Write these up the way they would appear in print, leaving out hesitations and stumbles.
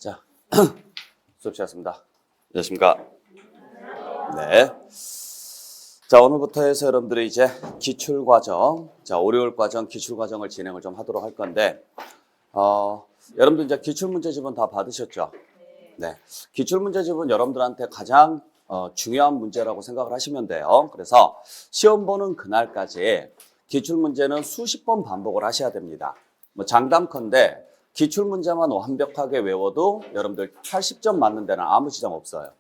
자, 수업 시작했습니다. 안녕하십니까? 네. 자, 오늘부터 해서 여러분들이 이제 기출과정, 월요일 과정, 기출과정을 진행을 좀 하도록 할 건데, 여러분들 이제 기출문제집은 다 받으셨죠? 네. 기출문제집은 여러분들한테 가장 중요한 문제라고 생각을 하시면 돼요. 그래서 시험 보는 그날까지 기출문제는 수십 번 반복을 하셔야 됩니다. 뭐 장담컨대 기출문제만 완벽하게 외워도 여러분들 80점 맞는 데는 아무 지장 없어요.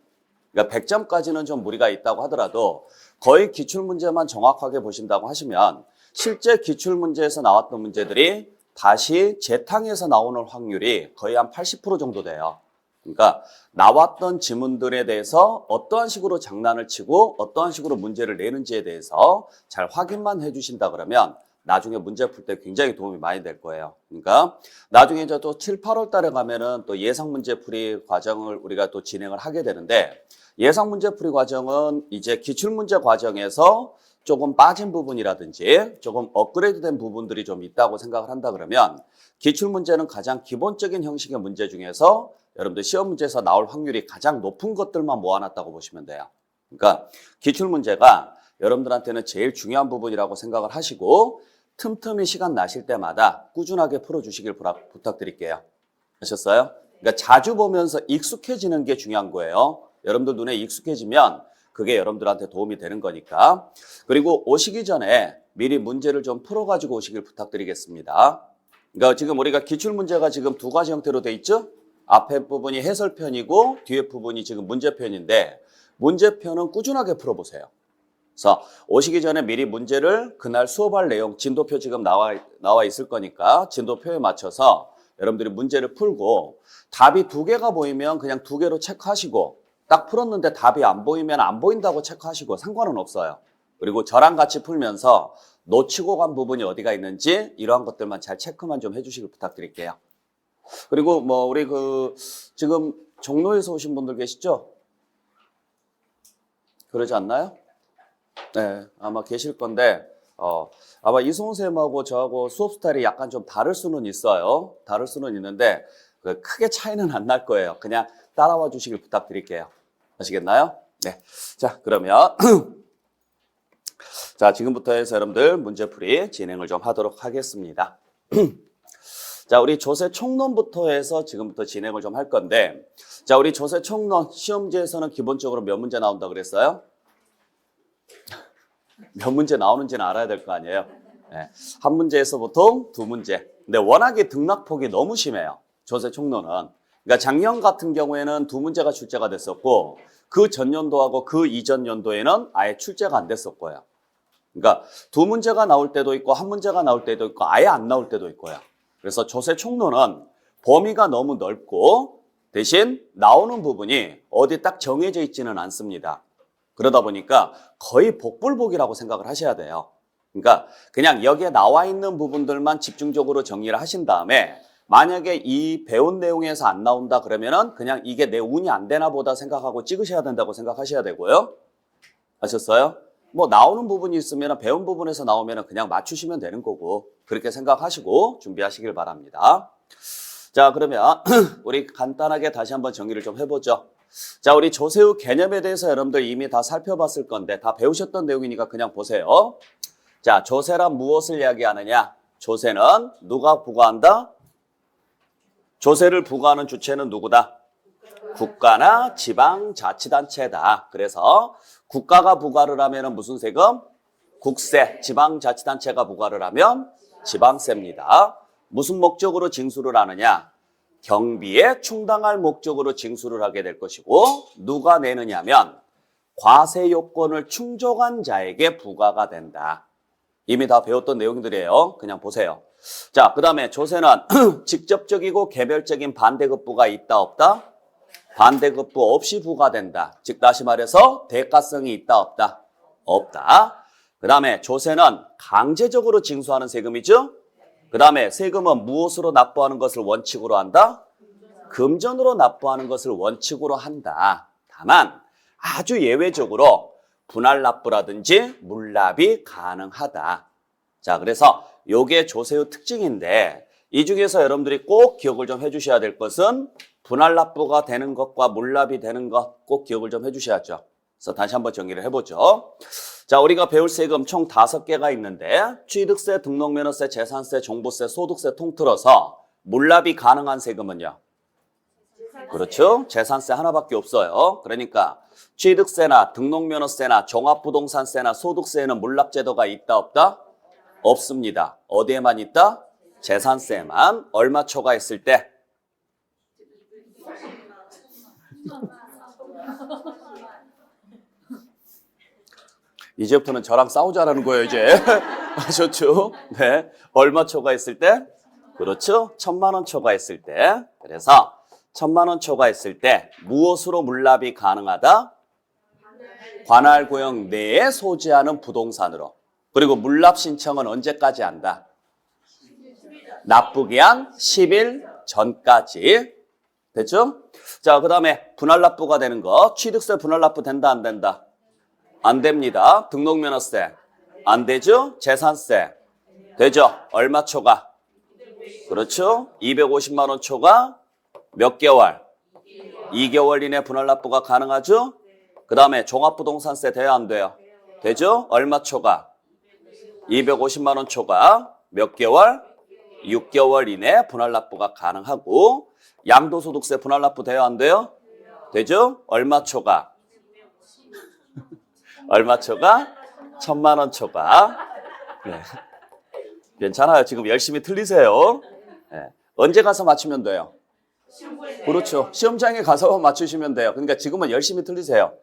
그러니까 100점까지는 좀 무리가 있다고 하더라도 거의 기출문제만 정확하게 보신다고 하시면 실제 기출문제에서 나왔던 문제들이 다시 재탕해서 나오는 확률이 거의 한 80% 정도 돼요. 그러니까 나왔던 지문들에 대해서 어떠한 식으로 장난을 치고 어떠한 식으로 문제를 내는지에 대해서 잘 확인만 해주신다 그러면 나중에 문제 풀 때 굉장히 도움이 많이 될 거예요. 그러니까 나중에 이제 또 7, 8월 달에 가면은 또 예상 문제 풀이 과정을 우리가 또 진행을 하게 되는데 예상 문제 풀이 과정은 이제 기출 문제 과정에서 조금 빠진 부분이라든지 조금 업그레이드된 부분들이 좀 있다고 생각을 한다 그러면 기출 문제는 가장 기본적인 형식의 문제 중에서 여러분들 시험 문제에서 나올 확률이 가장 높은 것들만 모아놨다고 보시면 돼요. 그러니까 기출 문제가 여러분들한테는 제일 중요한 부분이라고 생각을 하시고 틈틈이 시간 나실 때마다 꾸준하게 풀어주시길 부탁드릴게요. 아셨어요? 그러니까 자주 보면서 익숙해지는 게 중요한 거예요. 여러분들 눈에 익숙해지면 그게 여러분들한테 도움이 되는 거니까. 그리고 오시기 전에 미리 문제를 좀 풀어가지고 오시길 부탁드리겠습니다. 그러니까 지금 우리가 기출문제가 지금 두 가지 형태로 돼 있죠? 앞에 부분이 해설편이고 뒤에 부분이 지금 문제편인데 문제편은 꾸준하게 풀어보세요. 그래서 오시기 전에 미리 문제를 그날 수업할 내용 진도표 지금 나와 있을 거니까 진도표에 맞춰서 여러분들이 문제를 풀고 답이 두 개가 보이면 그냥 두 개로 체크하시고 딱 풀었는데 답이 안 보이면 안 보인다고 체크하시고 상관은 없어요. 그리고 저랑 같이 풀면서 놓치고 간 부분이 어디가 있는지 이러한 것들만 잘 체크만 좀 해주시길 부탁드릴게요. 그리고 뭐 우리 지금 종로에서 오신 분들 계시죠? 그러지 않나요? 네, 아마 계실 건데 아마 이승훈 쌤하고 저하고 수업 스타일이 약간 좀 다를 수는 있어요. 다를 수는 있는데 크게 차이는 안 날 거예요. 그냥 따라와 주시길 부탁드릴게요. 아시겠나요? 네. 자, 그러면 자, 지금부터 해서 여러분들 문제풀이 진행을 좀 하도록 하겠습니다. 자, 우리 조세 총론부터 해서 지금부터 진행을 좀 할 건데 자, 우리 조세 총론 시험지에서는 기본적으로 몇 문제 나온다 그랬어요? 몇 문제 나오는지는 알아야 될 거 아니에요. 네. 한 문제에서 보통 두 문제. 근데 워낙에 등락폭이 너무 심해요. 조세 총론은. 그러니까 작년 같은 경우에는 두 문제가 출제가 됐었고 그 전년도하고 그 이전 연도에는 아예 출제가 안 됐었고요. 그러니까 두 문제가 나올 때도 있고 한 문제가 나올 때도 있고 아예 안 나올 때도 있고요. 그래서 조세 총론은 범위가 너무 넓고 대신 나오는 부분이 어디 딱 정해져 있지는 않습니다. 그러다 보니까 거의 복불복이라고 생각을 하셔야 돼요. 그러니까 그냥 여기에 나와 있는 부분들만 집중적으로 정리를 하신 다음에 만약에 이 배운 내용에서 안 나온다 그러면은 그냥 이게 내 운이 안 되나 보다 생각하고 찍으셔야 된다고 생각하셔야 되고요. 아셨어요? 뭐 나오는 부분이 있으면 배운 부분에서 나오면 그냥 맞추시면 되는 거고 그렇게 생각하시고 준비하시길 바랍니다. 자, 그러면 우리 간단하게 다시 한번 정리를 좀 해보죠. 자, 우리 조세의 개념에 대해서 여러분들 이미 다 살펴봤을 건데 다 배우셨던 내용이니까 그냥 보세요. 자, 조세란 무엇을 이야기하느냐? 조세는 누가 부과한다? 조세를 부과하는 주체는 누구다? 국가나 지방자치단체다. 그래서 국가가 부과를 하면 무슨 세금? 국세. 지방자치단체가 부과를 하면 지방세입니다. 무슨 목적으로 징수를 하느냐? 경비에 충당할 목적으로 징수를 하게 될 것이고 누가 내느냐면 과세 요건을 충족한 자에게 부과가 된다. 이미 다 배웠던 내용들이에요. 그냥 보세요. 자, 그 다음에 조세는 직접적이고 개별적인 반대급부가 있다 없다? 반대급부 없이 부과된다. 즉 다시 말해서 대가성이 있다 없다? 없다. 그 다음에 조세는 강제적으로 징수하는 세금이죠. 그 다음에 세금은 무엇으로 납부하는 것을 원칙으로 한다? 금전으로 납부하는 것을 원칙으로 한다. 다만 아주 예외적으로 분할 납부라든지 물납이 가능하다. 자, 그래서 요게 조세의 특징인데 이 중에서 여러분들이 꼭 기억을 좀 해주셔야 될 것은 분할납부가 되는 것과 물납이 되는 것 꼭 기억을 좀 해주셔야죠. 그래서 다시 한번 정리를 해보죠. 자, 우리가 배울 세금 총 5개가 있는데 취득세, 등록면허세, 재산세, 종부세, 소득세 통틀어서 물납이 가능한 세금은요? 그렇죠. 재산세 하나밖에 없어요. 그러니까 취득세나 등록면허세나 종합부동산세나 소득세에는 물납제도가 있다 없다? 없습니다. 어디에만 있다? 재산세만. 얼마 초과했을 때? 이제부터는 저랑 싸우자라는 거예요, 이제. 아셨죠? 네. 얼마 초과했을 때? 그렇죠. 1,000만 원 초과했을 때. 그래서 1,000만 원 초과했을 때 무엇으로 물납이 가능하다? 관할구역 내에 소지하는 부동산으로. 그리고 물납 신청은 언제까지 한다? 납부기한 10일 전까지. 됐죠? 자, 그 다음에 분할납부가 되는 거. 취득세 분할납부 된다, 안 된다? 안 됩니다. 등록면허세 안 되죠? 재산세 되죠? 얼마 초과? 그렇죠? 250만 원 초과 몇 개월? 2개월 이내 분할납부가 가능하죠? 그 다음에 종합부동산세 돼야 안 돼요? 되죠? 얼마 초과? 250만 원 초과 몇 개월? 6개월 이내 분할납부가 가능하고 양도소득세 분할납부 돼야 안 돼요? 되죠? 얼마 초과? 얼마 초과? 1,000만 원 초과. 네. 괜찮아요. 지금 열심히 틀리세요. 네. 언제 가서 맞추면 돼요? 그렇죠. 시험장에 가서 맞추시면 돼요. 그러니까 지금은 열심히 틀리세요.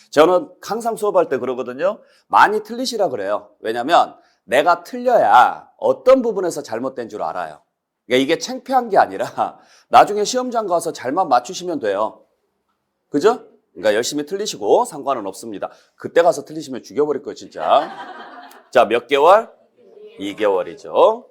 저는 항상 수업할 때 그러거든요. 많이 틀리시라 그래요. 왜냐하면 내가 틀려야 어떤 부분에서 잘못된 줄 알아요. 그러니까 이게 창피한 게 아니라 나중에 시험장 가서 잘만 맞추시면 돼요. 그죠? 그러니까 열심히 틀리시고 상관은 없습니다. 그때 가서 틀리시면 죽여버릴 거예요, 진짜. 자, 몇 개월? 2개월이죠.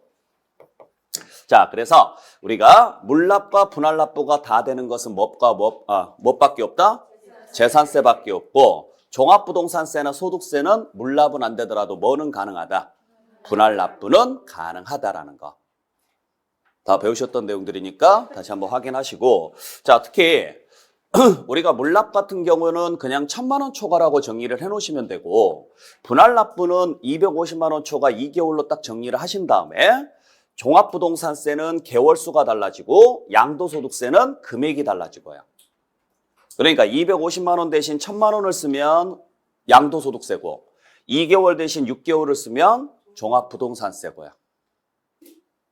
자, 그래서 우리가 물납과 분할납부가 다 되는 것은 뭐밖에 없다? 재산세밖에 없고 종합부동산세나 소득세는 물납은 안 되더라도 뭐는 가능하다? 분할납부는 가능하다라는 거. 다 배우셨던 내용들이니까 다시 한번 확인하시고, 자, 특히 우리가 물납 같은 경우는 그냥 1,000만 원 초과라고 정리를 해놓으시면 되고 분할납부는 250만 원 초과 2개월로 딱 정리를 하신 다음에 종합부동산세는 개월수가 달라지고 양도소득세는 금액이 달라지고요. 그러니까 250만 원 대신 1,000만 원을 쓰면 양도소득세고 2개월 대신 6개월을 쓰면 종합부동산세고요.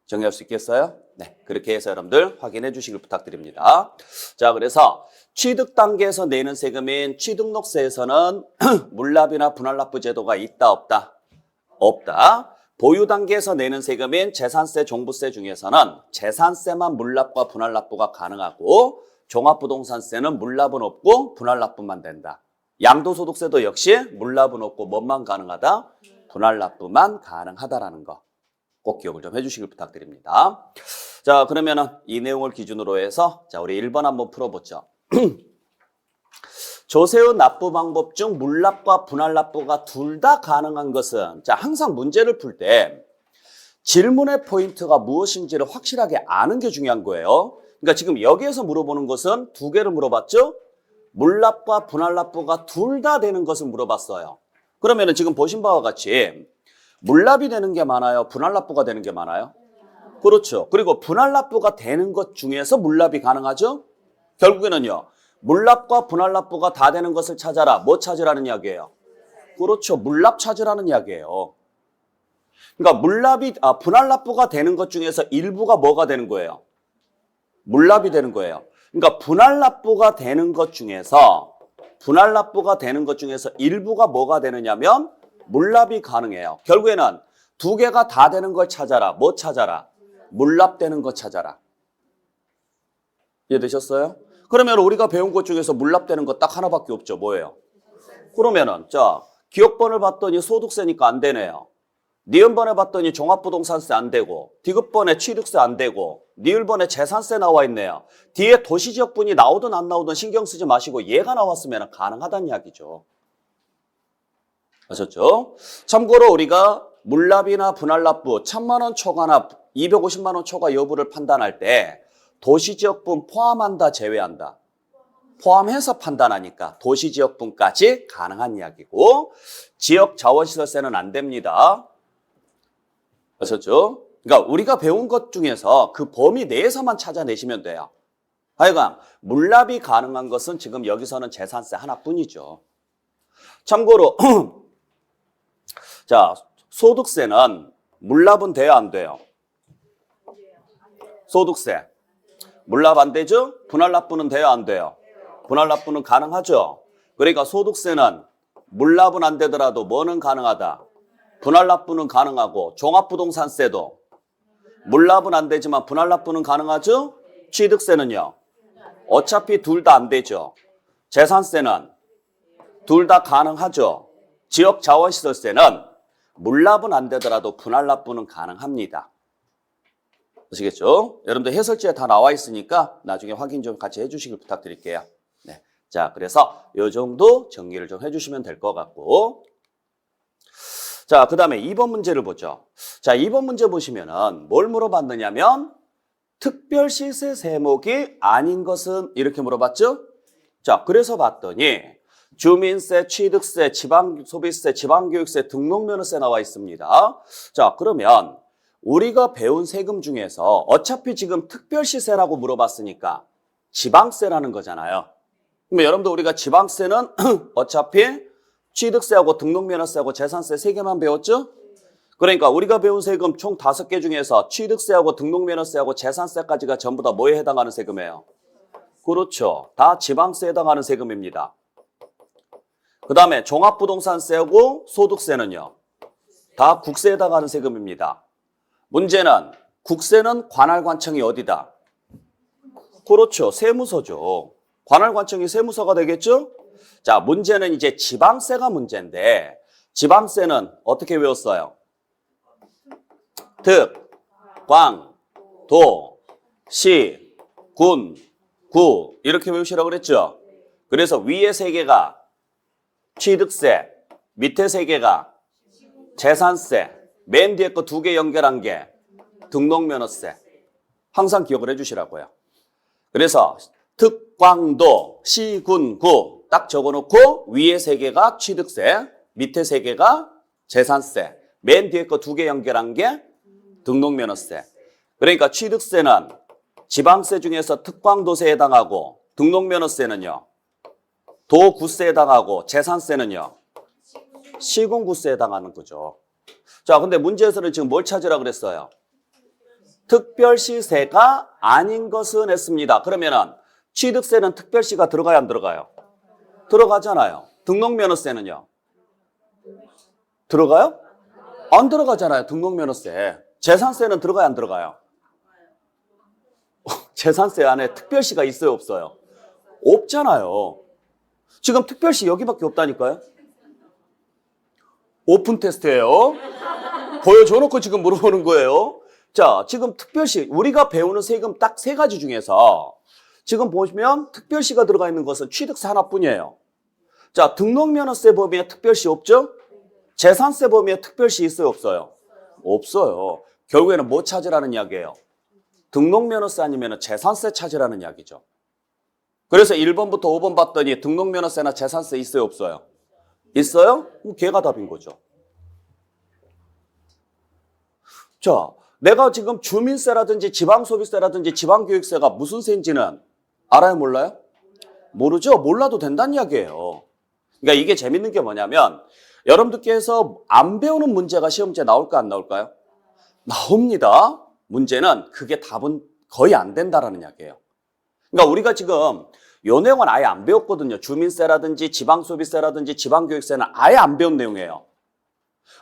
정리할 수 있겠어요? 네, 그렇게 해서 여러분들 확인해 주시길 부탁드립니다. 자, 그래서 취득 단계에서 내는 세금인 취등록세에서는 물납이나 분할납부 제도가 있다 없다? 없다. 보유 단계에서 내는 세금인 재산세, 종부세 중에서는 재산세만 물납과 분할납부가 가능하고 종합부동산세는 물납은 없고 분할납부만 된다. 양도소득세도 역시 물납은 없고 뭐만 가능하다? 분할납부만 가능하다라는 거. 꼭 기억을 좀 해주시길 부탁드립니다. 자, 그러면은 이 내용을 기준으로 해서 자, 우리 1번 한번 풀어보죠. 조세의 납부 방법 중 물납과 분할납부가 둘 다 가능한 것은 자, 항상 문제를 풀 때 질문의 포인트가 무엇인지를 확실하게 아는 게 중요한 거예요. 그러니까 지금 여기에서 물어보는 것은 2개를 물어봤죠? 물납과 분할납부가 둘 다 되는 것을 물어봤어요. 그러면은 지금 보신 바와 같이 물납이 되는 게 많아요? 분할납부가 되는 게 많아요? 그렇죠. 그리고 분할납부가 되는 것 중에서 물납이 가능하죠? 결국에는요. 물납과 분할납부가 다 되는 것을 찾아라. 뭐 찾으라는 이야기예요? 그렇죠. 물납 찾으라는 이야기예요. 그러니까 분할납부가 되는 것 중에서 일부가 뭐가 되는 거예요? 물납이 되는 거예요. 그러니까 분할납부가 되는 것 중에서 일부가 뭐가 되느냐면 물납이 가능해요. 결국에는 2개가 다 되는 걸 찾아라. 뭐 찾아라? 물납되는 거 찾아라. 이해되셨어요? 그러면 우리가 배운 것 중에서 물납되는 거 딱 하나밖에 없죠. 뭐예요? 그러면은 자, 기억번을 봤더니 소득세니까 안 되네요. 니은번에 봤더니 종합부동산세 안 되고 디귿번에 취득세 안 되고 니을번에 재산세 나와 있네요. 뒤에 도시지역분이 나오든 안 나오든 신경 쓰지 마시고 얘가 나왔으면 가능하다는 이야기죠. 아셨죠? 참고로 우리가 물납이나 분할납부 1,000만 원 초과나 250만 원 초과 여부를 판단할 때 도시지역분 포함한다, 제외한다? 포함해서 판단하니까 도시지역분까지 가능한 이야기고 지역자원시설세는 안 됩니다. 아셨죠? 그러니까 우리가 배운 것 중에서 그 범위 내에서만 찾아내시면 돼요. 하여간 물납이 가능한 것은 지금 여기서는 재산세 하나뿐이죠. 참고로 자, 소득세는 물납은 돼요, 안 돼요? 소득세 물납 안 되죠? 분할납부는 돼요, 안 돼요? 분할납부는 가능하죠. 그러니까 소득세는 물납은 안 되더라도 뭐는 가능하다? 분할납부는 가능하고 종합부동산세도 물납은 안 되지만 분할납부는 가능하죠? 취득세는요? 어차피 둘 다 안 되죠. 재산세는 둘 다 가능하죠. 지역자원시설세는 물납은 안 되더라도 분할납부는 가능합니다. 아시겠죠? 여러분들 해설지에 다 나와 있으니까 나중에 확인 좀 같이 해주시길 부탁드릴게요. 네. 자, 그래서 이 정도 정리를 좀 해주시면 될 것 같고. 자, 그 다음에 2번 문제를 보죠. 자, 2번 문제 보시면은 뭘 물어봤느냐면 특별시세 세목이 아닌 것은 이렇게 물어봤죠? 자, 그래서 봤더니 주민세, 취득세, 지방소비세, 지방교육세, 등록면허세 나와 있습니다. 자, 그러면 우리가 배운 세금 중에서 어차피 지금 특별시세라고 물어봤으니까 지방세라는 거잖아요. 그럼 여러분들 우리가 지방세는 어차피 취득세하고 등록면허세하고 재산세 3개만 배웠죠? 그러니까 우리가 배운 세금 총 5개 중에서 취득세하고 등록면허세하고 재산세까지가 전부 다 뭐에 해당하는 세금이에요? 그렇죠. 다 지방세에 해당하는 세금입니다. 그 다음에 종합부동산세하고 소득세는요? 다 국세에 해당하는 세금입니다. 문제는 국세는 관할관청이 어디다? 그렇죠. 세무서죠. 관할관청이 세무서가 되겠죠? 자, 문제는 이제 지방세가 문제인데 지방세는 어떻게 외웠어요? 특, 광, 도, 시, 군, 구 이렇게 외우시라고 그랬죠? 그래서 위에 3개가 취득세, 밑에 3개가 재산세, 맨 뒤에 거 2개 연결한 게 등록면허세. 항상 기억을 해주시라고요. 그래서 특광도 시군구 딱 적어놓고 위에 3개가 취득세, 밑에 3개가 재산세, 맨 뒤에 거 2개 연결한 게 등록면허세. 그러니까 취득세는 지방세 중에서 특광도세에 해당하고 등록면허세는요 도구세에 해당하고 재산세는요 시군구세에 해당하는 거죠. 자, 근데 문제에서는 지금 뭘 찾으라 그랬어요? 특별시세가 아닌 것은 했습니다. 그러면은 취득세는 특별시가 들어가요, 안 들어가요? 들어가잖아요. 등록면허세는요? 들어가요? 안 들어가잖아요, 등록면허세. 재산세는 들어가요, 안 들어가요? 재산세 안에 특별시가 있어요, 없어요? 없잖아요. 지금 특별시 여기밖에 없다니까요? 오픈 테스트예요. 보여줘놓고 지금 물어보는 거예요. 자, 지금 특별시 우리가 배우는 세금 딱 3가지 중에서 지금 보시면 특별시가 들어가 있는 것은 취득세 하나뿐이에요. 자, 등록면허세 범위에 특별시 없죠? 재산세 범위에 특별시 있어요, 없어요? 없어요. 결국에는 뭐 찾으라는 이야기예요? 등록면허세 아니면 재산세 찾으라는 이야기죠. 그래서 1번부터 5번 봤더니 등록면허세나 재산세 있어요, 없어요? 있어요? 그럼 걔가 답인 거죠. 자, 내가 지금 주민세라든지 지방소비세라든지 지방교육세가 무슨 세인지는 알아요, 몰라요? 모르죠? 몰라도 된다는 이야기예요. 그러니까 이게 재밌는 게 뭐냐면 여러분들께서 안 배우는 문제가 시험지에 나올까 안 나올까요? 나옵니다. 문제는 그게 답은 거의 안 된다라는 이야기예요. 그러니까 우리가 지금 요 내용은 아예 안 배웠거든요. 주민세라든지 지방소비세라든지 지방교육세는 아예 안 배운 내용이에요.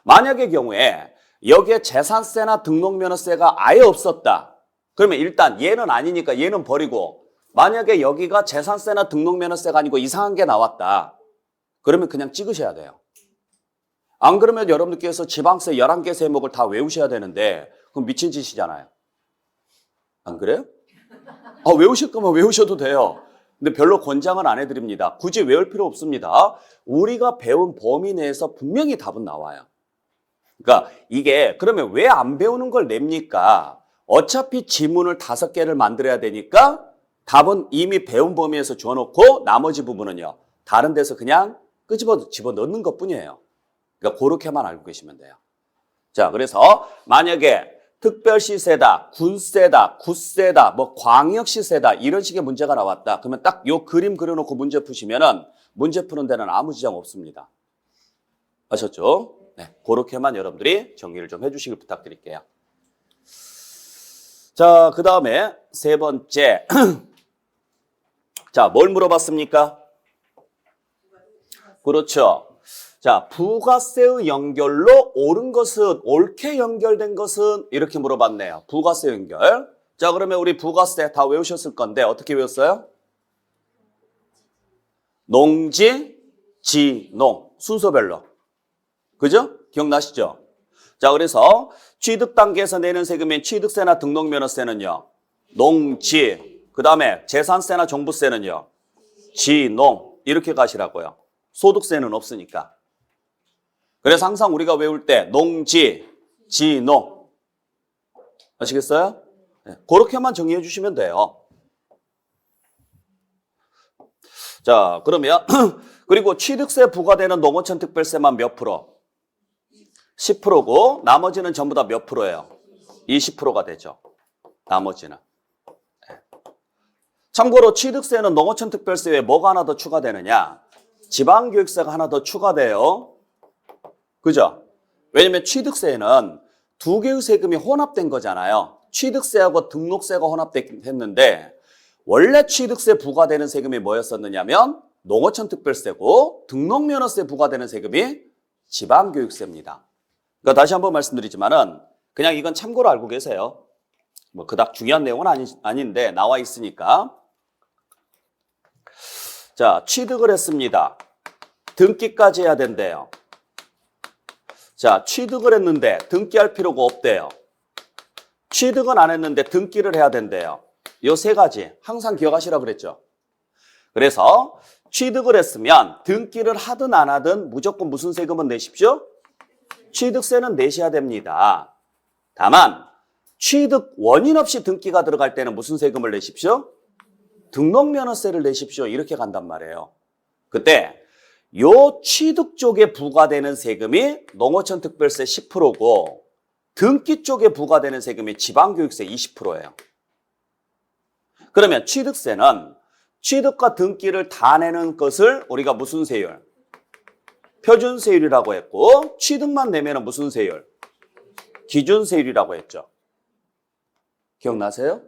만약의 경우에 여기에 재산세나 등록면허세가 아예 없었다. 그러면 일단 얘는 아니니까 얘는 버리고 만약에 여기가 재산세나 등록면허세가 아니고 이상한 게 나왔다. 그러면 그냥 찍으셔야 돼요. 안 그러면 여러분들께서 지방세 11개 세목을 다 외우셔야 되는데 그럼 미친 짓이잖아요. 안 그래요? 외우실 거면 외우셔도 돼요. 근데 별로 권장은 안 해드립니다. 굳이 외울 필요 없습니다. 우리가 배운 범위 내에서 분명히 답은 나와요. 그러니까 이게 그러면 왜 안 배우는 걸 냅니까? 어차피 지문을 5개를 만들어야 되니까 답은 이미 배운 범위에서 줘놓고 나머지 부분은요. 다른 데서 그냥 집어넣는 것뿐이에요. 그러니까 그렇게만 알고 계시면 돼요. 자, 그래서 만약에 특별시세다, 군세다, 구세다, 뭐 광역시세다 이런 식의 문제가 나왔다. 그러면 딱 요 그림 그려놓고 문제 푸시면은 문제 푸는 데는 아무 지장 없습니다. 아셨죠? 네, 그렇게만 여러분들이 정리를 좀 해주시길 부탁드릴게요. 자, 그 다음에 세 번째. 자, 뭘 물어봤습니까? 그렇죠. 자, 부가세의 연결로 옳게 연결된 것은 이렇게 물어봤네요. 부가세 연결. 자, 그러면 우리 부가세 다 외우셨을 건데 어떻게 외웠어요? 농지, 지, 농. 순서별로. 그죠? 기억나시죠? 자, 그래서 취득 단계에서 내는 세금인 취득세나 등록면허세는요. 농지. 그 다음에 재산세나 종부세는요. 지, 농. 이렇게 가시라고요. 소득세는 없으니까. 그래서 항상 우리가 외울 때 농지, 지, 농. 아시겠어요? 네, 그렇게만 정리해 주시면 돼요. 자, 그러면 그리고 취득세 부과되는 농어촌 특별세만 몇 프로? 10%고 나머지는 전부 다 몇 프로예요? 20%가 되죠. 나머지는. 참고로 취득세는 농어촌 특별세에 뭐가 하나 더 추가되느냐? 지방교육세가 하나 더 추가돼요. 그죠? 왜냐면 취득세는 두 개의 세금이 혼합된 거잖아요. 취득세하고 등록세가 혼합됐는데 원래 취득세 부과되는 세금이 뭐였었느냐면 농어촌 특별세고 등록면허세 부과되는 세금이 지방교육세입니다. 그러니까 다시 한번 말씀드리지만은 그냥 이건 참고로 알고 계세요. 뭐 그닥 중요한 내용은 아닌데 나와 있으니까. 자, 취득을 했습니다. 등기까지 해야 된대요. 자, 취득을 했는데 등기할 필요가 없대요. 취득은 안 했는데 등기를 해야 된대요. 요 세 가지 항상 기억하시라고 그랬죠. 그래서 취득을 했으면 등기를 하든 안 하든 무조건 무슨 세금은 내십시오? 취득세는 내셔야 됩니다. 다만 취득 원인 없이 등기가 들어갈 때는 무슨 세금을 내십시오? 등록면허세를 내십시오. 이렇게 간단 말이에요. 그때 요 취득 쪽에 부과되는 세금이 농어촌 특별세 10%고 등기 쪽에 부과되는 세금이 지방교육세 20%예요. 그러면 취득세는 취득과 등기를 다 내는 것을 우리가 무슨 세율? 표준세율이라고 했고 취득만 내면 무슨 세율? 기준세율이라고 했죠. 기억나세요?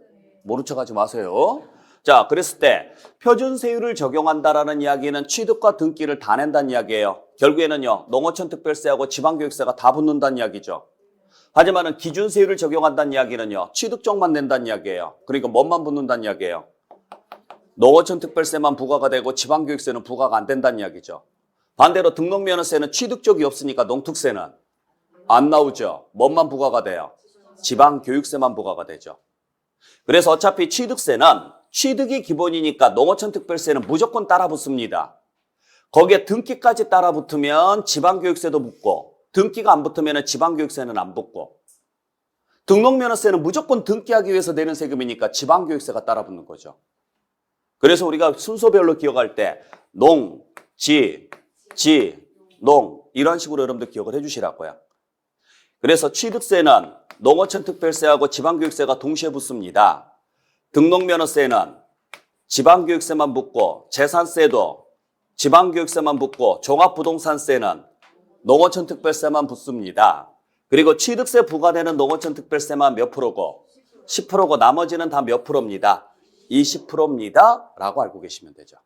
모른 척 하지 마세요. 자, 그랬을 때 표준세율을 적용한다라는 이야기는 취득과 등기를 다 낸다는 이야기예요. 결국에는요. 농어촌 특별세하고 지방교육세가 다 붙는다는 이야기죠. 하지만은 기준세율을 적용한다는 이야기는요. 취득 쪽만 낸다는 이야기예요. 그러니까 뭐만 붙는다는 이야기예요. 농어촌 특별세만 부과가 되고 지방교육세는 부과가 안 된다는 이야기죠. 반대로 등록면허세는 취득 쪽이 없으니까 농특세는 안 나오죠. 뭐만 부과가 돼요? 지방교육세만 부과가 되죠. 그래서 어차피 취득세는 취득이 기본이니까 농어촌 특별세는 무조건 따라 붙습니다. 거기에 등기까지 따라 붙으면 지방교육세도 붙고 등기가 안 붙으면 지방교육세는 안 붙고 등록면허세는 무조건 등기하기 위해서 내는 세금이니까 지방교육세가 따라 붙는 거죠. 그래서 우리가 순서별로 기억할 때 농, 지, 농 이런 식으로 여러분들 기억을 해주시라고요. 그래서 취득세는 농어촌 특별세하고 지방교육세가 동시에 붙습니다. 등록면허세는 지방교육세만 붙고 재산세도 지방교육세만 붙고 종합부동산세는 농어촌 특별세만 붙습니다. 그리고 취득세 부과되는 농어촌 특별세만 몇 프로고 10%고 나머지는 다 몇 프로입니다. 20%입니다. 라고 알고 계시면 되죠.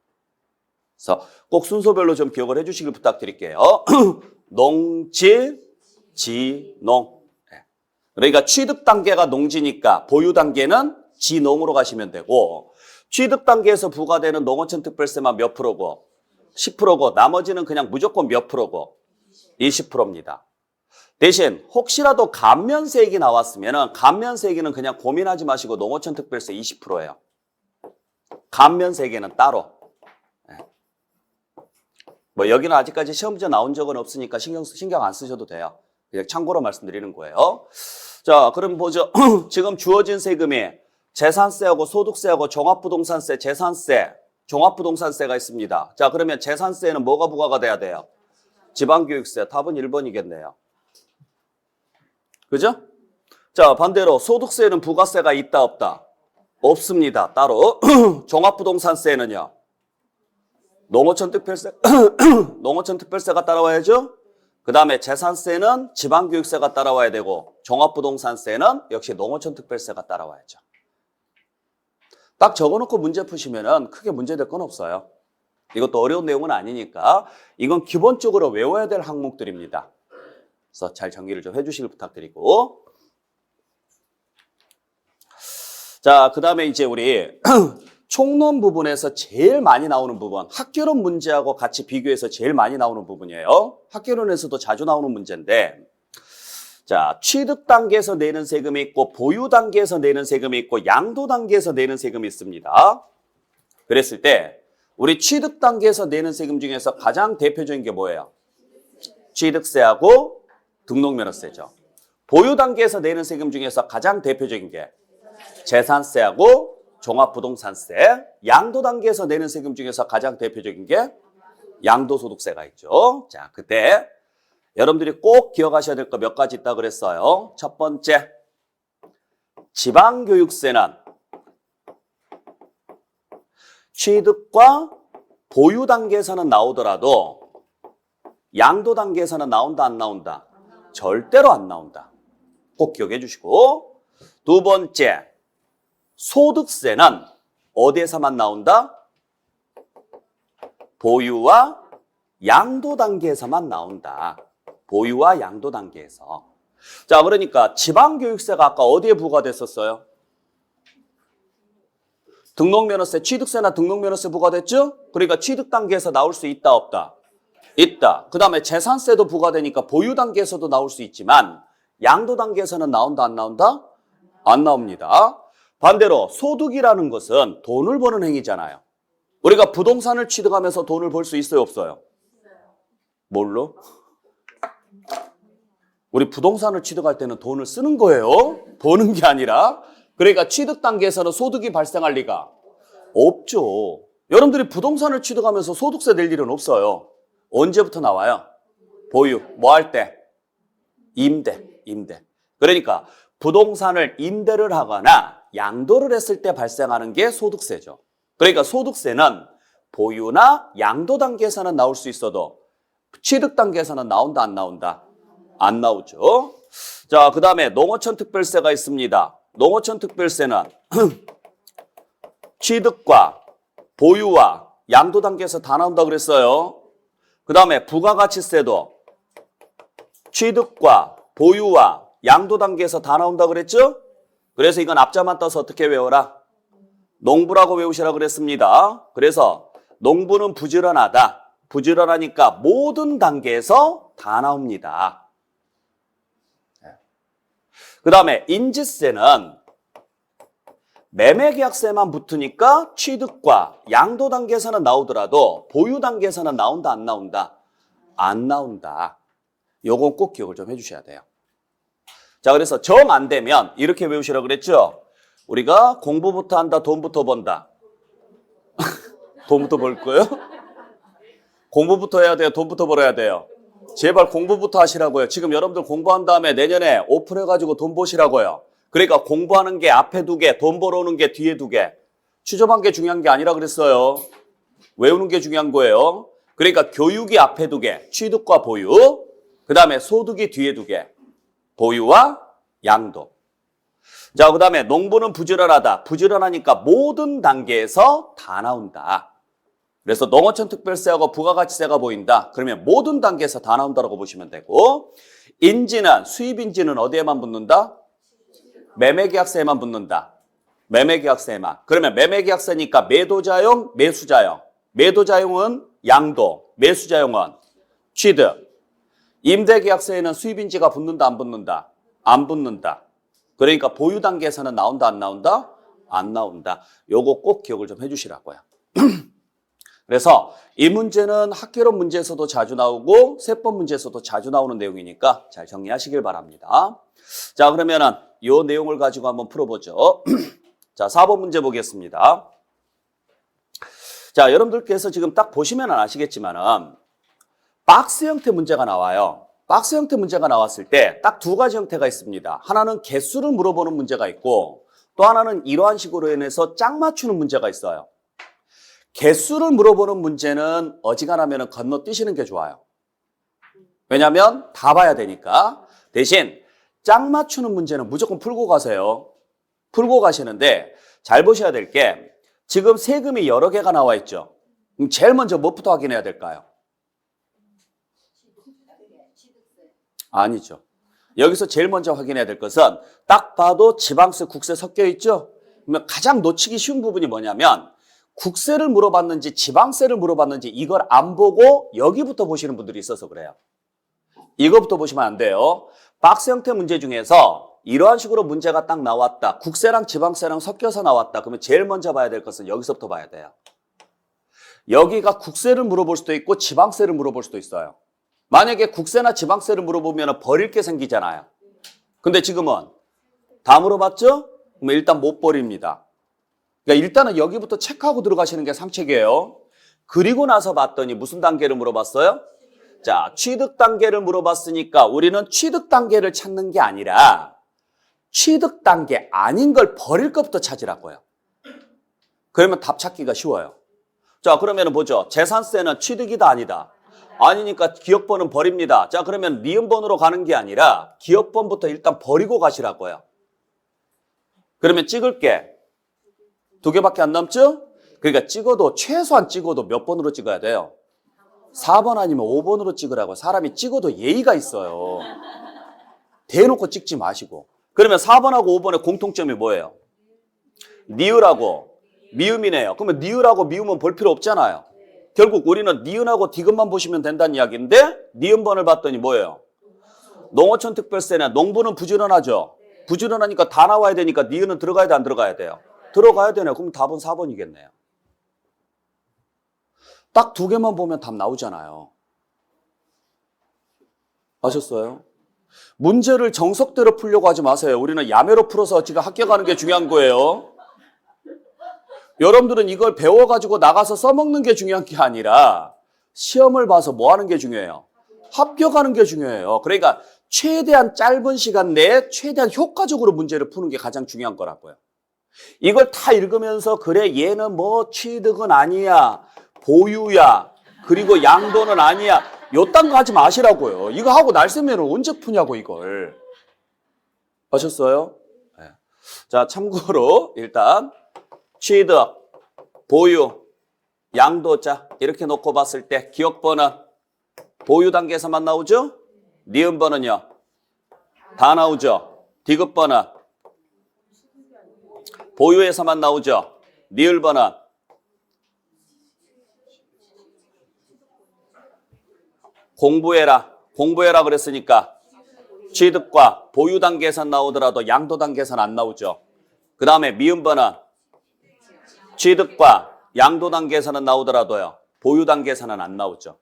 그래서 꼭 순서별로 좀 기억을 해주시길 부탁드릴게요. 농지, 지, 농. 그러니까 취득 단계가 농지니까 보유 단계는 지, 농으로 가시면 되고 취득 단계에서 부과되는 농어촌 특별세만 몇 프로고 10%고 나머지는 그냥 무조건 몇 프로고 20%입니다. 대신 혹시라도 감면세액이 나왔으면 감면세액은 그냥 고민하지 마시고 농어촌 특별세 20%예요. 감면세액은 따로. 뭐 여기는 아직까지 시험 문제 나온 적은 없으니까 신경 안 쓰셔도 돼요. 그냥 참고로 말씀드리는 거예요. 자, 그럼 보죠. 지금 주어진 세금이 재산세하고 소득세하고 종합부동산세, 재산세, 종합부동산세가 있습니다. 자, 그러면 재산세는 뭐가 부과가 돼야 돼요? 지방교육세. 답은 1번이겠네요. 그죠? 자, 반대로 소득세는 부가세가 있다 없다? 없습니다. 따로 종합부동산세는요. 농어촌 특별세, 농어촌 특별세가 따라와야죠. 그 다음에 재산세는 지방교육세가 따라와야 되고 종합부동산세는 역시 농어촌 특별세가 따라와야죠. 딱 적어놓고 문제 푸시면은 크게 문제될 건 없어요. 이것도 어려운 내용은 아니니까 이건 기본적으로 외워야 될 항목들입니다. 그래서 잘 정리를 좀 해주시길 부탁드리고. 자, 그 다음에 이제 우리 총론 부분에서 제일 많이 나오는 부분, 학교론 문제하고 같이 비교해서 제일 많이 나오는 부분이에요. 학교론에서도 자주 나오는 문제인데, 자, 취득 단계에서 내는 세금이 있고 보유 단계에서 내는 세금이 있고 양도 단계에서 내는 세금이 있습니다. 그랬을 때 우리 취득 단계에서 내는 세금 중에서 가장 대표적인 게 뭐예요? 취득세하고 등록면허세죠. 보유 단계에서 내는 세금 중에서 가장 대표적인 게 재산세하고 종합부동산세, 양도 단계에서 내는 세금 중에서 가장 대표적인 게 양도소득세가 있죠. 자, 그때 여러분들이 꼭 기억하셔야 될 거 몇 가지 있다 그랬어요. 첫 번째, 지방교육세는 취득과 보유 단계에서는 나오더라도 양도 단계에서는 나온다 안 나온다? 절대로 안 나온다. 꼭 기억해 주시고. 두 번째, 소득세는 어디에서만 나온다? 보유와 양도 단계에서만 나온다. 보유와 양도 단계에서. 자, 그러니까 지방교육세가 아까 어디에 부과됐었어요? 등록면허세, 취득세나 등록면허세 부과됐죠? 그러니까 취득 단계에서 나올 수 있다 없다? 있다. 그 다음에 재산세도 부과되니까 보유 단계에서도 나올 수 있지만 양도 단계에서는 나온다 안 나온다? 안 나옵니다. 반대로 소득이라는 것은 돈을 버는 행위잖아요. 우리가 부동산을 취득하면서 돈을 벌 수 있어요 없어요? 뭘로? 우리 부동산을 취득할 때는 돈을 쓰는 거예요. 버는 게 아니라. 그러니까 취득 단계에서는 소득이 발생할 리가 없죠. 여러분들이 부동산을 취득하면서 소득세 낼 일은 없어요. 언제부터 나와요? 보유. 뭐 할 때? 임대. 그러니까 부동산을 임대를 하거나 양도를 했을 때 발생하는 게 소득세죠. 그러니까 소득세는 보유나 양도 단계에서는 나올 수 있어도 취득 단계에서는 나온다 안 나온다? 안 나오죠. 자, 그 다음에 농어촌 특별세가 있습니다. 농어촌 특별세는 취득과 보유와 양도 단계에서 다 나온다 그랬어요. 그 다음에 부가가치세도 취득과 보유와 양도 단계에서 다 나온다 그랬죠? 그래서 이건 앞자만 떠서 어떻게 외워라? 농부라고 외우시라 그랬습니다. 그래서 농부는 부지런하다. 부지런하니까 모든 단계에서 다 나옵니다. 그 다음에 인지세는 매매계약세만 붙으니까 취득과 양도 단계에서는 나오더라도 보유 단계에서는 나온다 안 나온다? 안 나온다. 요건 꼭 기억을 좀 해주셔야 돼요. 자, 그래서 정 안 되면 이렇게 외우시라고 그랬죠? 우리가 공부부터 한다, 돈부터 번다. 돈부터 벌 거예요? 공부부터 해야 돼요? 돈부터 벌어야 돼요? 제발 공부부터 하시라고요. 지금 여러분들 공부한 다음에 내년에 오픈해가지고 돈 버시라고요. 그러니까 공부하는 게 앞에 2개, 돈 벌어오는 게 뒤에 2개. 추접한 게 중요한 게 아니라 그랬어요. 외우는 게 중요한 거예요. 그러니까 교육이 앞에 2개, 취득과 보유. 그 다음에 소득이 뒤에 2개, 보유와 양도. 자, 그 다음에 농부는 부지런하다. 부지런하니까 모든 단계에서 다 나온다. 그래서 농어촌 특별세하고 부가가치세가 보인다. 그러면 모든 단계에서 다 나온다고 보시면 되고, 인지는, 수입인지는 어디에만 붙는다? 매매계약세에만 붙는다. 매매계약세에만. 그러면 매매계약세니까 매도자용, 매수자용. 매도자용은 양도, 매수자용은 취득. 임대계약세에는 수입인지가 붙는다 안 붙는다? 안 붙는다. 그러니까 보유 단계에서는 나온다 안 나온다? 안 나온다. 요거 꼭 기억을 좀 해주시라고요. 그래서 이 문제는 학개론 문제에서도 자주 나오고 세법 문제에서도 자주 나오는 내용이니까 잘 정리하시길 바랍니다. 자, 그러면은 이 내용을 가지고 한번 풀어보죠. 자, 4번 문제 보겠습니다. 자, 여러분들께서 지금 딱 보시면 아시겠지만은 박스 형태 문제가 나와요. 박스 형태 문제가 나왔을 때 딱 두 가지 형태가 있습니다. 하나는 개수를 물어보는 문제가 있고 또 하나는 이러한 식으로 인해서 짝 맞추는 문제가 있어요. 개수를 물어보는 문제는 어지간하면 건너뛰시는 게 좋아요. 왜냐하면 다 봐야 되니까. 대신 짝 맞추는 문제는 무조건 풀고 가세요. 풀고 가시는데 잘 보셔야 될 게 지금 세금이 여러 개가 나와 있죠. 그럼 제일 먼저 뭐부터 확인해야 될까요? 아니죠. 여기서 제일 먼저 확인해야 될 것은 딱 봐도 지방세, 국세 섞여 있죠? 그러면 가장 놓치기 쉬운 부분이 뭐냐면 국세를 물어봤는지 지방세를 물어봤는지 이걸 안 보고 여기부터 보시는 분들이 있어서 그래요. 이거부터 보시면 안 돼요. 박스 형태 문제 중에서 이러한 식으로 문제가 딱 나왔다. 국세랑 지방세랑 섞여서 나왔다. 그러면 제일 먼저 봐야 될 것은 여기서부터 봐야 돼요. 여기가 국세를 물어볼 수도 있고 지방세를 물어볼 수도 있어요. 만약에 국세나 지방세를 물어보면 버릴 게 생기잖아요. 근데 지금은 다 물어봤죠? 그럼 일단 못 버립니다. 그러니까 일단은 여기부터 체크하고 들어가시는 게 상책이에요. 그리고 나서 봤더니 무슨 단계를 물어봤어요? 자, 취득 단계를 물어봤으니까 우리는 취득 단계를 찾는 게 아니라 취득 단계 아닌 걸 버릴 것부터 찾으라고요. 그러면 답 찾기가 쉬워요. 자, 그러면 보죠. 재산세는 취득이다 아니다? 아니니까 기업번은 버립니다. 자, 그러면 니은번으로 가는 게 아니라 기업번부터 일단 버리고 가시라고요. 그러면 찍을 게 2개밖에 안 남죠? 그러니까 찍어도 최소한 찍어도 몇 번으로 찍어야 돼요? 4번 아니면 5번으로 찍으라고. 사람이 찍어도 예의가 있어요. 대놓고 찍지 마시고. 그러면 4번하고 5번의 공통점이 뭐예요? 니을하고 미음이네요. 그러면 니을하고 미음은 볼 필요 없잖아요. 결국 우리는 니은하고 디귿만 보시면 된다는 이야기인데 니은번을 봤더니 뭐예요? 농어촌 특별세는 농부는 부지런하죠. 부지런하니까 다 나와야 되니까 니은은 들어가야 돼 안 들어가야 돼요? 들어가야 되네요. 그럼 답은 4번이겠네요. 딱 2개만 보면 답 나오잖아요. 아셨어요? 문제를 정석대로 풀려고 하지 마세요. 우리는 야매로 풀어서 지금 합격하는 게 중요한 거예요. 여러분들은 이걸 배워가지고 나가서 써먹는 게 중요한 게 아니라 시험을 봐서 뭐 하는 게 중요해요? 합격하는 게 중요해요. 그러니까 최대한 짧은 시간 내에 최대한 효과적으로 문제를 푸는 게 가장 중요한 거라고요. 이걸 다 읽으면서 그래 얘는 뭐 취득은 아니야, 보유야, 그리고 양도는 아니야. 요딴 거 하지 마시라고요. 이거 하고 날 쓰면 언제 푸냐고 이걸. 아셨어요? 네. 자, 참고로 일단 취득, 보유, 양도자 이렇게 놓고 봤을 때 기억번은 보유 단계에서만 나오죠? 니은번은요? 다 나오죠? 디귿번은 보유에서만 나오죠? 니을번은 공부해라 그랬으니까 취득과 보유 단계에선 나오더라도 양도 단계에선 안 나오죠. 그 다음에 미음번은 취득과 양도 단계에서는 나오더라도요. 보유 단계에서는 안 나오죠.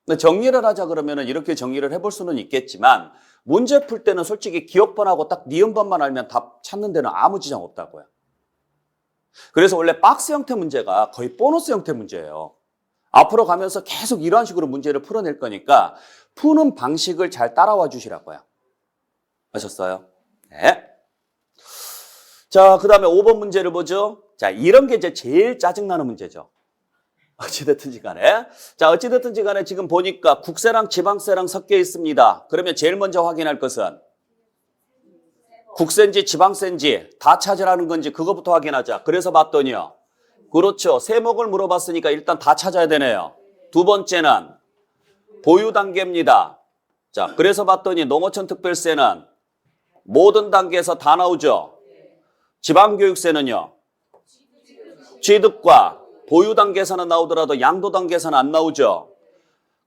근데 정리를 하자 그러면 이렇게 정리를 해볼 수는 있겠지만 문제 풀 때는 솔직히 기억번하고 딱 니은번만 알면 답 찾는 데는 아무 지장 없다고요. 그래서 원래 박스 형태 문제가 거의 보너스 형태 문제예요. 앞으로 가면서 계속 이런 식으로 문제를 풀어낼 거니까 푸는 방식을 잘 따라와 주시라고요. 아셨어요? 네. 자, 그 다음에 5번 문제를 보죠. 자, 이런 게 이제 제일 짜증나는 문제죠. 어찌됐든지 간에. 자, 어찌됐든지 간에 지금 보니까 국세랑 지방세랑 섞여 있습니다. 그러면 제일 먼저 확인할 것은 국세인지 지방세인지 다 찾으라는 건지 그거부터 확인하자. 그래서 봤더니요. 그렇죠. 세목을 물어봤으니까 일단 다 찾아야 되네요. 두 번째는 보유 단계입니다. 자, 그래서 봤더니 농어촌 특별세는 모든 단계에서 다 나오죠. 지방교육세는요. 취득과 보유 단계에서는 나오더라도 양도 단계에서는 안 나오죠.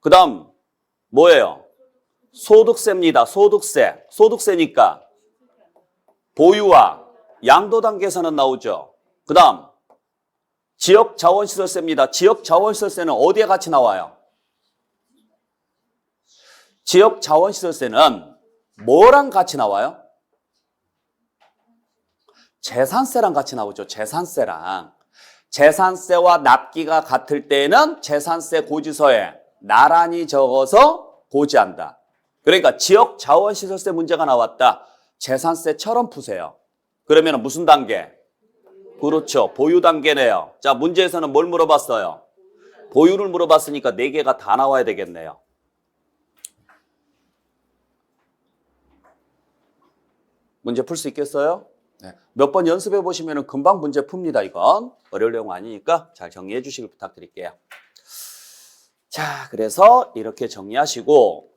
그 다음 뭐예요? 소득세입니다. 소득세. 소득세니까 보유와 양도 단계에서는 나오죠. 그 다음 지역자원시설세입니다. 지역자원시설세는 어디에 같이 나와요? 지역자원시설세는 뭐랑 같이 나와요? 재산세랑 같이 나오죠. 재산세랑. 재산세와 납기가 같을 때는 재산세 고지서에 나란히 적어서 고지한다. 그러니까 지역자원시설세 문제가 나왔다. 재산세처럼 푸세요. 그러면 무슨 단계? 그렇죠. 보유 단계네요. 자, 문제에서는 뭘 물어봤어요? 보유를 물어봤으니까 4개가 다 나와야 되겠네요. 문제 풀 수 있겠어요? 네. 몇 번 연습해 보시면 금방 문제 풉니다. 이건 어려울 내용 아니니까 잘 정리해 주시길 부탁드릴게요. 자, 그래서 이렇게 정리하시고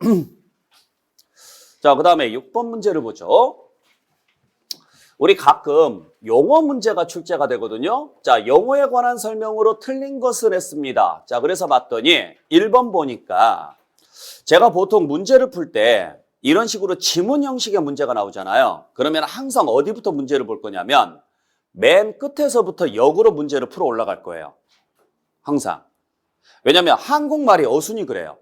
자, 그 다음에 6번 문제를 보죠. 우리 가끔 용어 문제가 출제가 되거든요. 자, 용어에 관한 설명으로 틀린 것을 했습니다. 자, 그래서 봤더니 1번 보니까 제가 보통 문제를 풀 때 이런 식으로 지문 형식의 문제가 나오잖아요. 그러면 항상 어디부터 문제를 볼 거냐면 맨 끝에서부터 역으로 문제를 풀어 올라갈 거예요. 항상. 왜냐하면 한국말이 어순이 그래요.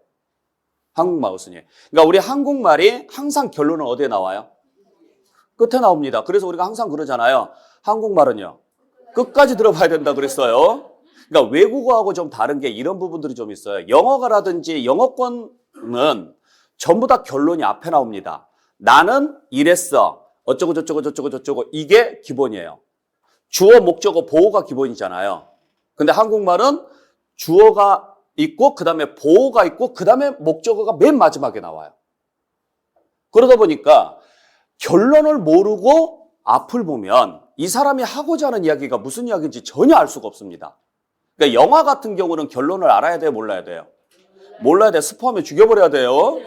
한국말 어순이. 그러니까 우리 한국말이 항상 결론은 어디에 나와요? 끝에 나옵니다. 그래서 우리가 항상 그러잖아요. 한국말은요. 끝까지 들어봐야 된다 그랬어요. 그러니까 외국어하고 좀 다른 게 이런 부분들이 좀 있어요. 영어가라든지 영어권은 전부 다 결론이 앞에 나옵니다. 나는 이랬어. 어쩌고 저쩌고 저쩌고 저쩌고 이게 기본이에요. 주어, 목적어, 보어가 기본이잖아요. 근데 한국말은 주어가 있고 그 다음에 보어가 있고 그 다음에 목적어가 맨 마지막에 나와요. 그러다 보니까 결론을 모르고 앞을 보면 이 사람이 하고자 하는 이야기가 무슨 이야기인지 전혀 알 수가 없습니다. 그러니까 영화 같은 경우는 결론을 알아야 돼요? 몰라야 돼요? 몰라야 돼. 스포하면 죽여버려야 돼요.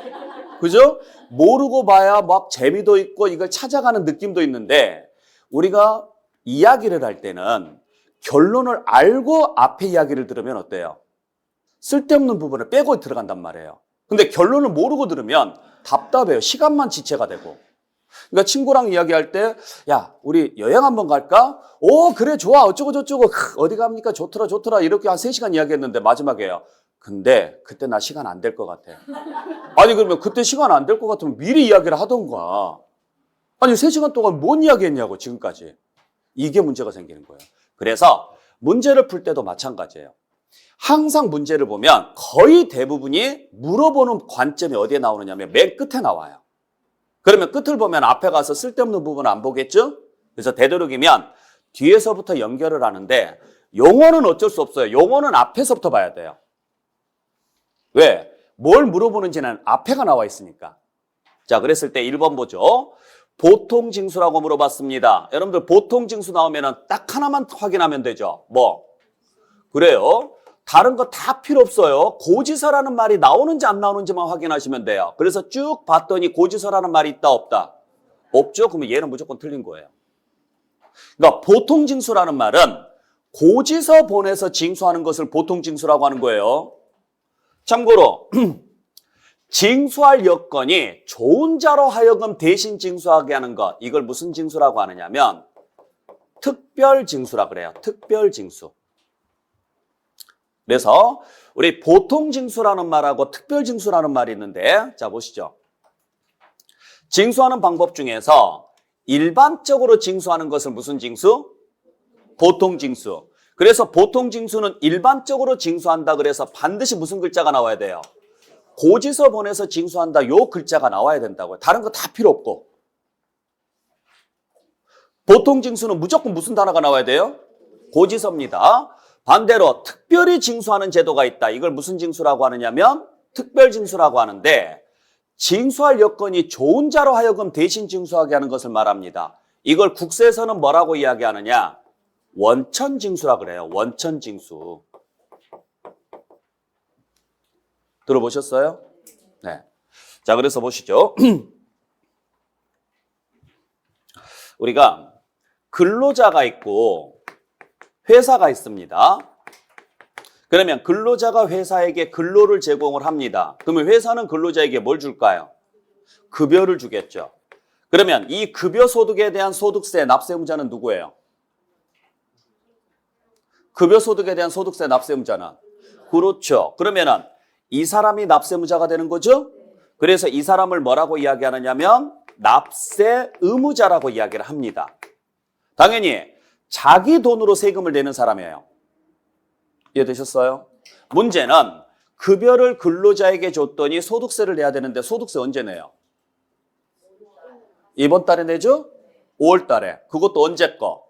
그죠? 모르고 봐야 막 재미도 있고 이걸 찾아가는 느낌도 있는데 우리가 이야기를 할 때는 결론을 알고 앞에 이야기를 들으면 어때요? 쓸데없는 부분을 빼고 들어간단 말이에요. 근데 결론을 모르고 들으면 답답해요. 시간만 지체가 되고. 그러니까 친구랑 이야기할 때, 야, 우리 여행 한번 갈까? 오, 그래, 좋아. 어쩌고 저쩌고. 어디 갑니까? 좋더라, 좋더라. 이렇게 한 3시간 이야기했는데 마지막에요. 근데 그때 나 시간 안 될 것 같아. 아니, 그러면 그때 시간 안 될 것 같으면 미리 이야기를 하던가. 아니, 3시간 동안 뭔 이야기 했냐고, 지금까지. 이게 문제가 생기는 거예요. 그래서 문제를 풀 때도 마찬가지예요. 항상 문제를 보면 거의 대부분이 물어보는 관점이 어디에 나오느냐면 맨 끝에 나와요. 그러면 끝을 보면 앞에 가서 쓸데없는 부분을 안 보겠죠? 그래서 되도록이면 뒤에서부터 연결을 하는데 용어는 어쩔 수 없어요. 용어는 앞에서부터 봐야 돼요. 왜? 뭘 물어보는지는 앞에가 나와 있으니까. 자, 그랬을 때 1번 보죠. 보통징수라고 물어봤습니다. 여러분들 보통징수 나오면 딱 하나만 확인하면 되죠. 뭐? 그래요. 다른 거 다 필요 없어요. 고지서라는 말이 나오는지 안 나오는지만 확인하시면 돼요. 그래서 쭉 봤더니 고지서라는 말이 있다 없다? 없죠? 그러면 얘는 무조건 틀린 거예요. 그러니까 보통징수라는 말은 고지서 보내서 징수하는 것을 보통징수라고 하는 거예요. 참고로 징수할 여건이 좋은 자로 하여금 대신 징수하게 하는 것, 이걸 무슨 징수라고 하느냐면 특별징수라 그래요. 특별징수. 그래서 우리 보통징수라는 말하고 특별징수라는 말이 있는데, 자 보시죠. 징수하는 방법 중에서 일반적으로 징수하는 것은 무슨 징수? 보통징수. 그래서 보통징수는 일반적으로 징수한다 그래서 반드시 무슨 글자가 나와야 돼요? 고지서 보내서 징수한다, 요 글자가 나와야 된다고요. 다른 거 다 필요 없고. 보통징수는 무조건 무슨 단어가 나와야 돼요? 고지서입니다. 반대로 특별히 징수하는 제도가 있다. 이걸 무슨 징수라고 하느냐면 특별징수라고 하는데, 징수할 여건이 좋은 자로 하여금 대신 징수하게 하는 것을 말합니다. 이걸 국세에서는 뭐라고 이야기하느냐? 원천징수라 그래요. 원천징수. 들어보셨어요? 네. 자, 그래서 보시죠. 우리가 근로자가 있고 회사가 있습니다. 그러면 근로자가 회사에게 근로를 제공을 합니다. 그러면 회사는 근로자에게 뭘 줄까요? 급여를 주겠죠. 그러면 이 급여 소득에 대한 소득세 납세의무자는 누구예요? 급여소득에 대한 소득세 납세 의무자는? 그렇죠. 그러면은 이 사람이 납세 의무자가 되는 거죠? 그래서 이 사람을 뭐라고 이야기하느냐면 납세 의무자라고 이야기를 합니다. 당연히 자기 돈으로 세금을 내는 사람이에요. 이해되셨어요? 문제는 급여를 근로자에게 줬더니 소득세를 내야 되는데 소득세 언제 내요? 이번 달에 내죠? 5월 달에. 그것도 언제 거?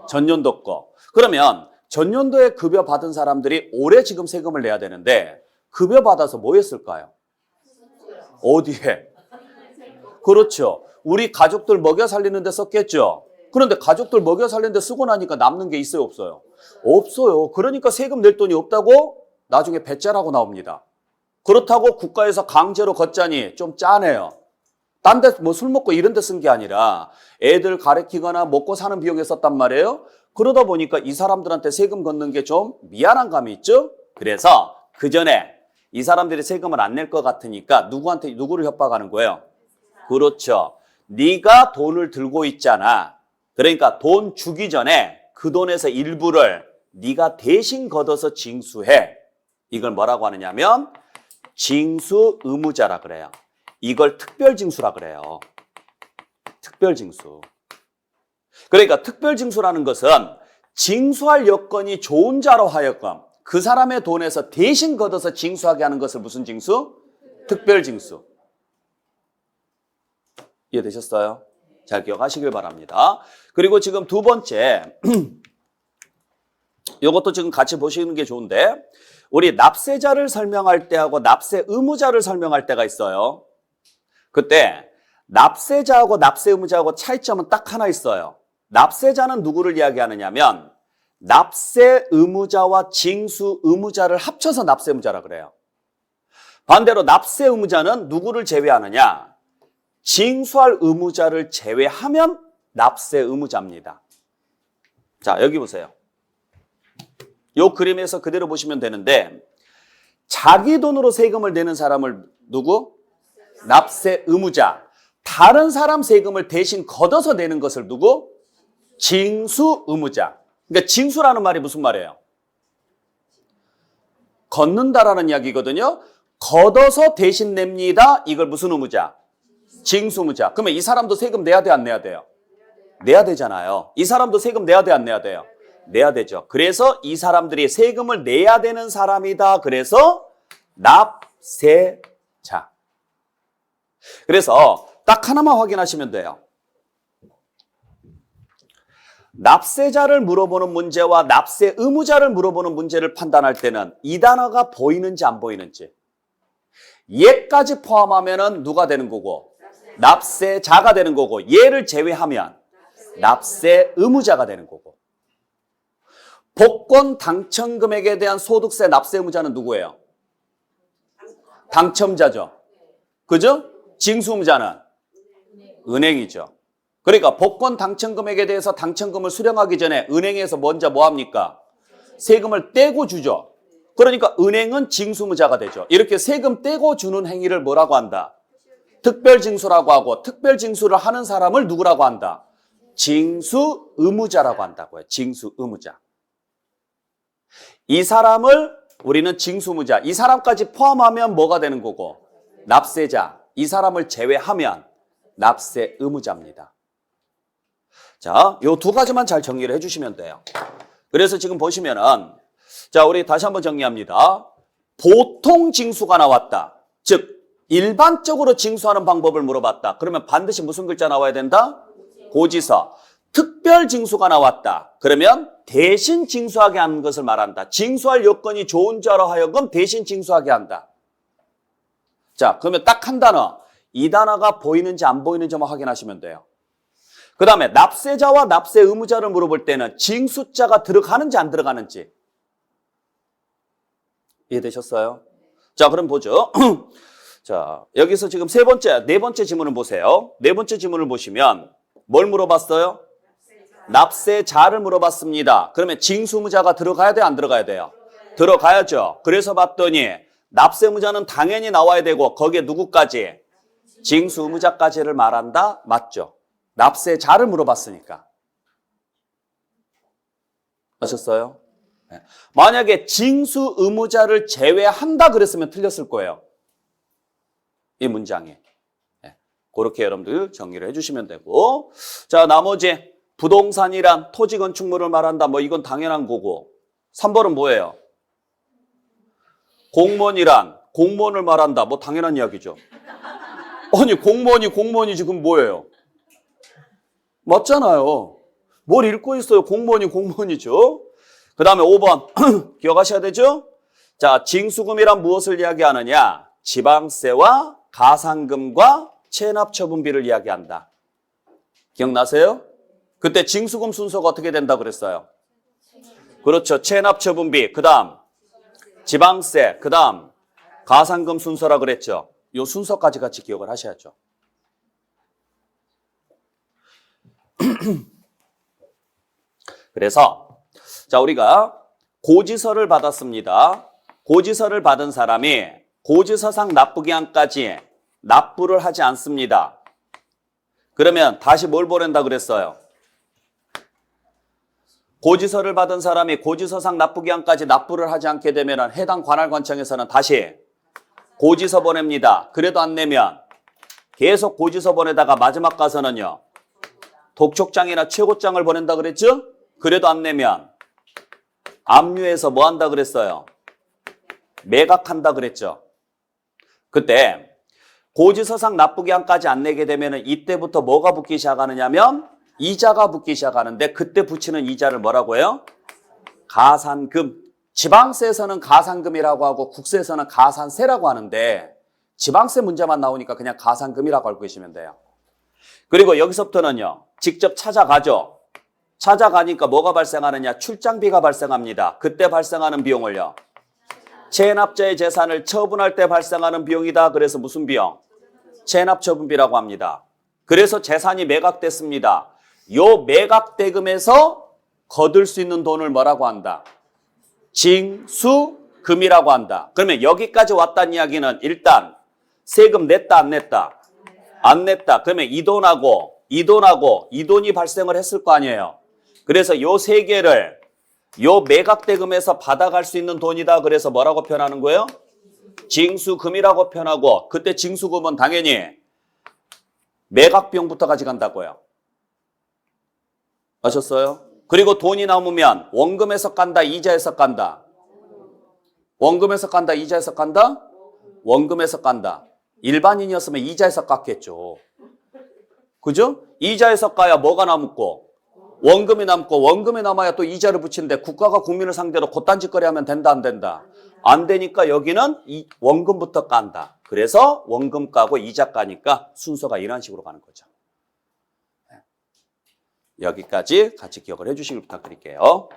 전년도 거. 그러면 전년도에 급여 받은 사람들이 올해 지금 세금을 내야 되는데 급여 받아서 뭐 했을까요? 어디에? 그렇죠. 우리 가족들 먹여 살리는 데 썼겠죠. 그런데 가족들 먹여 살리는 데 쓰고 나니까 남는 게 있어요, 없어요? 없어요. 그러니까 세금 낼 돈이 없다고 나중에 배째라고 나옵니다. 그렇다고 국가에서 강제로 걷자니 좀 짜네요. 딴 데 뭐 술 먹고 이런 데 쓴 게 아니라 애들 가르치거나 먹고 사는 비용에 썼단 말이에요. 그러다 보니까 이 사람들한테 세금 걷는 게 좀 미안한 감이 있죠. 그래서 그 전에 이 사람들이 세금을 안 낼 것 같으니까 누구를 협박하는 거예요? 그렇죠. 네가 돈을 들고 있잖아. 그러니까 돈 주기 전에 그 돈에서 일부를 네가 대신 걷어서 징수해. 이걸 뭐라고 하느냐면 징수 의무자라 그래요. 이걸 특별징수라 그래요. 특별징수. 그러니까 특별징수라는 것은 징수할 여건이 좋은 자로 하여금 그 사람의 돈에서 대신 걷어서 징수하게 하는 것을 무슨 징수? 특별징수. 이해되셨어요? 잘 기억하시길 바랍니다. 그리고 지금 두 번째, 이것도 지금 같이 보시는 게 좋은데 우리 납세자를 설명할 때하고 납세 의무자를 설명할 때가 있어요. 그때 납세자하고 납세 의무자하고 차이점은 딱 하나 있어요. 납세자는 누구를 이야기하느냐면 납세 의무자와 징수 의무자를 합쳐서 납세 의무자라 그래요. 반대로 납세 의무자는 누구를 제외하느냐? 징수할 의무자를 제외하면 납세 의무자입니다. 자, 여기 보세요. 이 그림에서 그대로 보시면 되는데 자기 돈으로 세금을 내는 사람을 누구? 납세 의무자. 다른 사람 세금을 대신 걷어서 내는 것을 누구? 징수 의무자. 그러니까 징수라는 말이 무슨 말이에요? 걷는다라는 이야기거든요. 걷어서 대신 냅니다. 이걸 무슨 의무자? 징수 의무자. 그러면 이 사람도 세금 내야 돼, 안 내야 돼요? 내야 되잖아요. 이 사람도 세금 내야 돼, 안 내야 돼요? 내야 되죠. 그래서 이 사람들이 세금을 내야 되는 사람이다. 그래서 납세자. 그래서 딱 하나만 확인하시면 돼요. 납세자를 물어보는 문제와 납세 의무자를 물어보는 문제를 판단할 때는 이 단어가 보이는지 안 보이는지. 얘까지 포함하면 누가 되는 거고? 납세자가 되는 거고, 얘를 제외하면 납세 의무자가 되는 거고. 복권 당첨 금액에 대한 소득세 납세 의무자는 누구예요? 당첨자죠. 그죠? 징수 의무자는 은행이죠. 그러니까 복권 당첨 금액에 대해서 당첨금을 수령하기 전에 은행에서 먼저 뭐 합니까? 세금을 떼고 주죠. 그러니까 은행은 징수 의무자가 되죠. 이렇게 세금 떼고 주는 행위를 뭐라고 한다? 특별징수라고 하고, 특별징수를 하는 사람을 누구라고 한다? 징수 의무자라고 한다고요. 징수 의무자. 이 사람을 우리는 징수 의무자, 이 사람까지 포함하면 뭐가 되는 거고? 납세자. 이 사람을 제외하면 납세 의무자입니다. 자, 요 두 가지만 잘 정리를 해주시면 돼요. 그래서 지금 보시면은, 자, 우리 다시 한번 정리합니다. 보통 징수가 나왔다. 즉, 일반적으로 징수하는 방법을 물어봤다. 그러면 반드시 무슨 글자 나와야 된다? 고지서. 특별 징수가 나왔다. 그러면 대신 징수하게 하는 것을 말한다. 징수할 요건이 좋은 자로 하여금 대신 징수하게 한다. 자, 그러면 딱 한 단어. 이 단어가 보이는지 안 보이는지만 확인하시면 돼요. 그 다음에 납세자와 납세 의무자를 물어볼 때는 징수자가 들어가는지 안 들어가는지. 이해되셨어요? 자, 그럼 보죠. 자, 여기서 지금 네 번째 지문을 보세요. 네 번째 지문을 보시면 뭘 물어봤어요? 납세자를 물어봤습니다. 그러면 징수 의무자가 들어가야 돼요, 안 들어가야 돼요? 들어가야죠. 그래서 봤더니 납세 의무자는 당연히 나와야 되고 거기에 누구까지? 징수 의무자까지를 말한다? 맞죠? 납세자를 물어봤으니까. 아셨어요? 네. 만약에 징수 의무자를 제외한다 그랬으면 틀렸을 거예요. 이 문장이. 네. 그렇게 여러분들 정리를 해주시면 되고. 자, 나머지 부동산이란 토지 건축물을 말한다. 뭐 이건 당연한 거고. 3번은 뭐예요? 공무원이란 공무원을 말한다. 뭐 당연한 이야기죠. 아니 공무원이 지금 뭐예요? 맞잖아요. 뭘 읽고 있어요? 공무원이죠. 그 다음에 5번 기억하셔야 되죠? 자, 징수금이란 무엇을 이야기하느냐? 지방세와 가산금과 체납처분비를 이야기한다. 기억나세요? 그때 징수금 순서가 어떻게 된다 그랬어요? 그렇죠. 체납처분비, 그 다음 지방세, 그 다음 가산금 순서라 그랬죠. 이 순서까지 같이 기억을 하셔야죠. 그래서 자, 우리가 고지서를 받았습니다. 고지서를 받은 사람이 고지서상 납부기한까지 납부를 하지 않습니다. 그러면 다시 뭘 보낸다 그랬어요? 고지서를 받은 사람이 고지서상 납부기한까지 납부를 하지 않게 되면 해당 관할관청에서는 다시 고지서 보냅니다. 그래도 안 내면 계속 고지서 보내다가 마지막 가서는요. 독촉장이나 최고장을 보낸다 그랬죠? 그래도 안 내면 압류해서 뭐 한다 그랬어요? 매각한다 그랬죠? 그때 고지서상 납부기한까지 안 내게 되면 이때부터 뭐가 붙기 시작하느냐면 이자가 붙기 시작하는데 그때 붙이는 이자를 뭐라고 해요? 가산금. 지방세에서는 가산금이라고 하고 국세에서는 가산세라고 하는데 지방세 문제만 나오니까 그냥 가산금이라고 알고 계시면 돼요. 그리고 여기서부터는요. 직접 찾아가죠. 찾아가니까 뭐가 발생하느냐? 출장비가 발생합니다. 그때 발생하는 비용을요. 체납자의 재산을 처분할 때 발생하는 비용이다. 그래서 무슨 비용? 체납처분비라고 합니다. 그래서 재산이 매각됐습니다. 요 매각대금에서 거둘 수 있는 돈을 뭐라고 한다? 징수금이라고 한다. 그러면 여기까지 왔다는 이야기는 일단 세금 냈다 안 냈다? 안 냈다. 그러면 이 돈이 발생을 했을 거 아니에요. 그래서 요 세 개를 요 매각대금에서 받아갈 수 있는 돈이다. 그래서 뭐라고 표현하는 거예요? 징수금이라고 표현하고 그때 징수금은 당연히 매각비용부터 가져간다고요. 아셨어요? 그리고 돈이 남으면 원금에서 깐다, 이자에서 깐다? 원금에서 깐다, 이자에서 깐다? 원금에서 깐다. 일반인이었으면 이자에서 깎겠죠. 그죠? 이자에서 까야 뭐가 남고? 원금이 남고 원금이 남아야 또 이자를 붙이는데 국가가 국민을 상대로 곶단짓거리 하면 된다 안 된다? 안 되니까 여기는 이 원금부터 깐다. 그래서 원금 까고 이자 까니까 순서가 이런 식으로 가는 거죠. 여기까지 같이 기억을 해주시길 부탁드릴게요.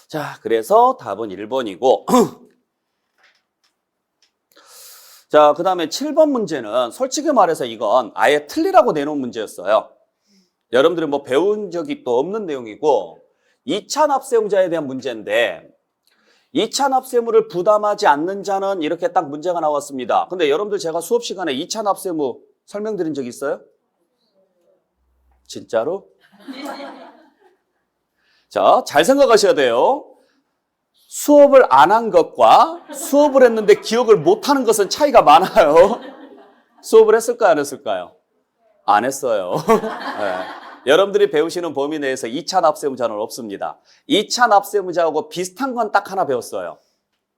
자, 그래서 답은 1번이고 자, 그 다음에 7번 문제는 솔직히 말해서 이건 아예 틀리라고 내놓은 문제였어요. 여러분들이 뭐 배운 적이 또 없는 내용이고 2차 납세용자에 대한 문제인데 2차 납세무를 부담하지 않는 자는 이렇게 딱 문제가 나왔습니다. 근데 여러분들 제가 수업 시간에 2차 납세무 설명드린 적 있어요? 진짜로? 자, 잘 생각하셔야 돼요. 수업을 안 한 것과 수업을 했는데 기억을 못하는 것은 차이가 많아요. 수업을 했을까요? 안 했을까요? 안 했어요. 네. 여러분들이 배우시는 범위 내에서 2차 납세무자는 없습니다. 2차 납세무자하고 비슷한 건 딱 하나 배웠어요.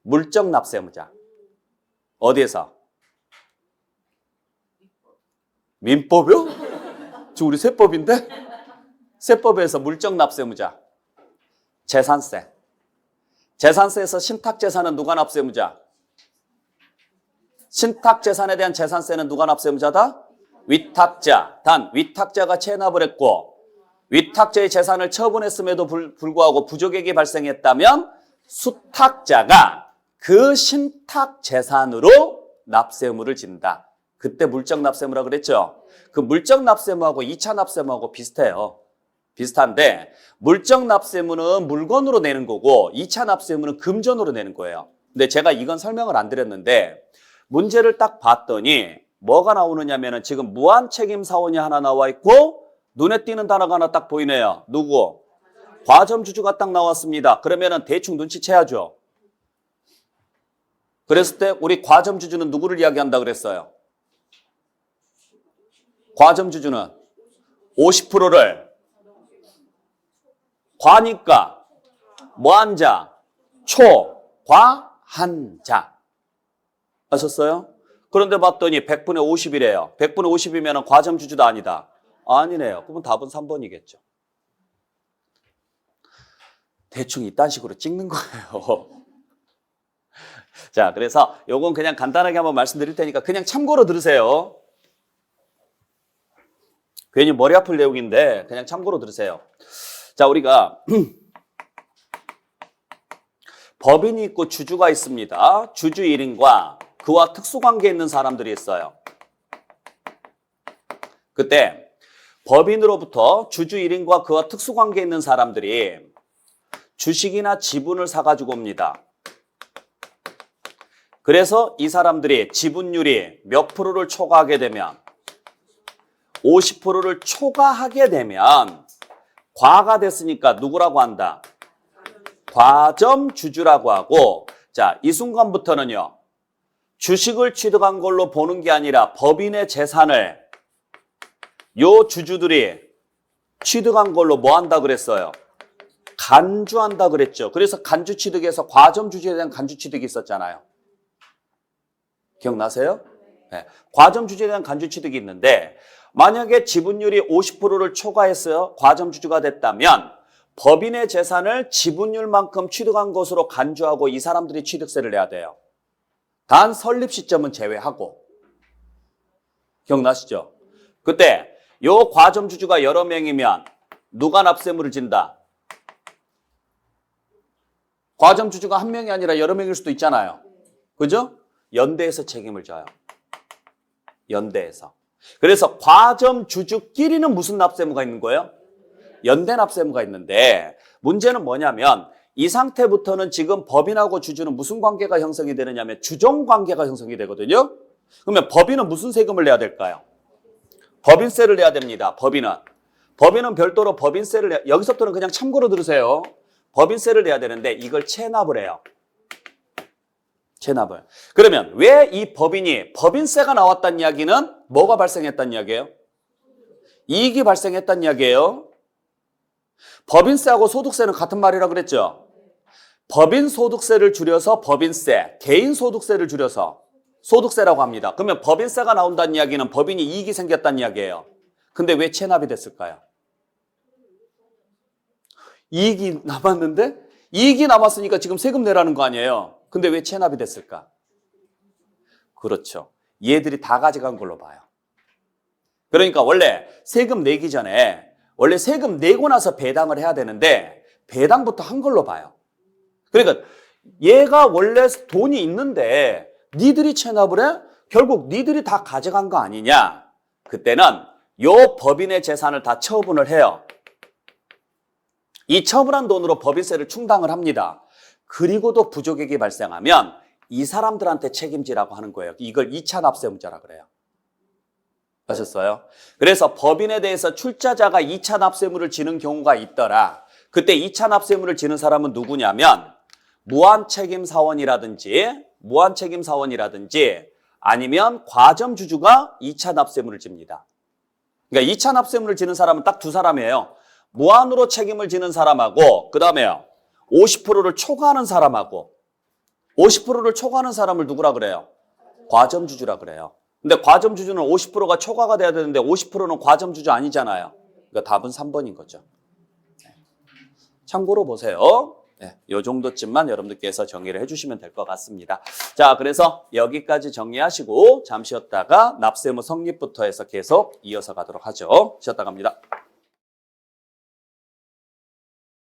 물적 납세무자. 어디에서? 민법이요? 저 우리 세법인데? 세법에서 물적 납세무자. 재산세. 재산세에서 신탁재산은 누가 납세무자? 신탁재산에 대한 재산세는 누가 납세무자다? 위탁자. 단 위탁자가 체납을 했고 위탁자의 재산을 처분했음에도 불구하고 부족액이 발생했다면 수탁자가 그 신탁재산으로 납세의무를 진다. 그때 물적 납세의무라고 그랬죠. 그 물적 납세의무하고 2차 납세의무하고 비슷해요. 비슷한데 물적 납세의무는 물건으로 내는 거고 2차 납세의무는 금전으로 내는 거예요. 근데 제가 이건 설명을 안 드렸는데 문제를 딱 봤더니 뭐가 나오느냐면은 지금 무한책임사원이 하나 나와 있고 눈에 띄는 단어가 하나 딱 보이네요. 누구? 과점주주가 딱 나왔습니다. 그러면은 대충 눈치채야죠. 그랬을 때 우리 과점주주는 누구를 이야기한다 그랬어요? 과점주주는 50%를 과니까 뭐한 자? 초과한 자. 아셨어요? 그런데 봤더니 100분의 50이래요. 100분의 50이면 과점주주도 아니다. 아니네요. 그러면 답은 3번이겠죠. 대충 이딴 식으로 찍는 거예요. 자, 그래서 요건 그냥 간단하게 한번 말씀드릴 테니까 그냥 참고로 들으세요. 괜히 머리 아플 내용인데 그냥 참고로 들으세요. 자, 우리가 법인이 있고 주주가 있습니다. 주주 1인과 그와 특수관계에 있는 사람들이 있어요. 그때 법인으로부터 주주 1인과 그와 특수관계에 있는 사람들이 주식이나 지분을 사가지고 옵니다. 그래서 이 사람들이 지분율이 몇 프로를 초과하게 되면 50%를 초과하게 되면 과가 됐으니까 누구라고 한다? 과점주주라고 하고, 자, 이 순간부터는요, 주식을 취득한 걸로 보는 게 아니라 법인의 재산을 요 주주들이 취득한 걸로 뭐 한다 그랬어요? 간주한다 그랬죠. 그래서 간주 취득에서 과점주주에 대한 간주 취득이 있었잖아요. 기억나세요? 네. 과점주주에 대한 간주 취득이 있는데 만약에 지분율이 50%를 초과했어요. 과점주주가 됐다면 법인의 재산을 지분율만큼 취득한 것으로 간주하고 이 사람들이 취득세를 내야 돼요. 단 설립 시점은 제외하고. 기억나시죠? 그때 요 과점주주가 여러 명이면 누가 납세물을 진다? 과점주주가 한 명이 아니라 여러 명일 수도 있잖아요. 그죠? 연대에서 책임을 져요. 연대에서. 그래서 과점주주끼리는 무슨 납세무가 있는 거예요? 연대 납세무가 있는데 문제는 뭐냐면 이 상태부터는 지금 법인하고 주주는 무슨 관계가 형성이 되느냐면 주종관계가 형성이 되거든요. 그러면 법인은 무슨 세금을 내야 될까요? 법인세를 내야 됩니다. 법인은 별도로 법인세를 여기서부터는 그냥 참고로 들으세요. 법인세를 내야 되는데 이걸 체납을 해요. 체납을. 그러면 왜 이 법인이 법인세가 나왔다는 이야기는 뭐가 발생했다는 이야기예요? 이익이 발생했다는 이야기예요. 법인세하고 소득세는 같은 말이라 그랬죠. 법인소득세를 줄여서 법인세, 개인소득세를 줄여서 소득세라고 합니다. 그러면 법인세가 나온다는 이야기는 법인이 이익이 생겼다는 이야기예요. 근데 왜 체납이 됐을까요? 이익이 남았는데? 이익이 남았으니까 지금 세금 내라는 거 아니에요. 근데 왜 체납이 됐을까? 그렇죠. 얘들이 다 가져간 걸로 봐요. 그러니까 원래 세금 내기 전에 원래 세금 내고 나서 배당을 해야 되는데 배당부터 한 걸로 봐요. 그러니까 얘가 원래 돈이 있는데 니들이 체납을 해? 결국 니들이 다 가져간 거 아니냐? 그때는 요 법인의 재산을 다 처분을 해요. 이 처분한 돈으로 법인세를 충당을 합니다. 그리고도 부족액이 발생하면 이 사람들한테 책임지라고 하는 거예요. 이걸 2차 납세무자라 그래요. 아셨어요? 그래서 법인에 대해서 출자자가 2차 납세물을 지는 경우가 있더라. 그때 2차 납세물을 지는 사람은 누구냐면 무한책임사원이라든지 아니면 과점주주가 2차 납세물을 집니다. 그러니까 2차 납세물을 지는 사람은 딱 두 사람이에요. 무한으로 책임을 지는 사람하고 그 다음에요. 50%를 초과하는 사람하고 50%를 초과하는 사람을 누구라 그래요? 과점주주라 그래요. 근데 과점주주는 50%가 초과가 돼야 되는데 50%는 과점주주 아니잖아요. 그러니까 답은 3번인 거죠. 참고로 보세요. 네, 이 정도쯤만 여러분들께서 정리를 해주시면 될 것 같습니다. 자, 그래서 여기까지 정리하시고 잠시 쉬었다가 납세무 성립부터 해서 계속 이어서 가도록 하죠. 쉬었다 갑니다.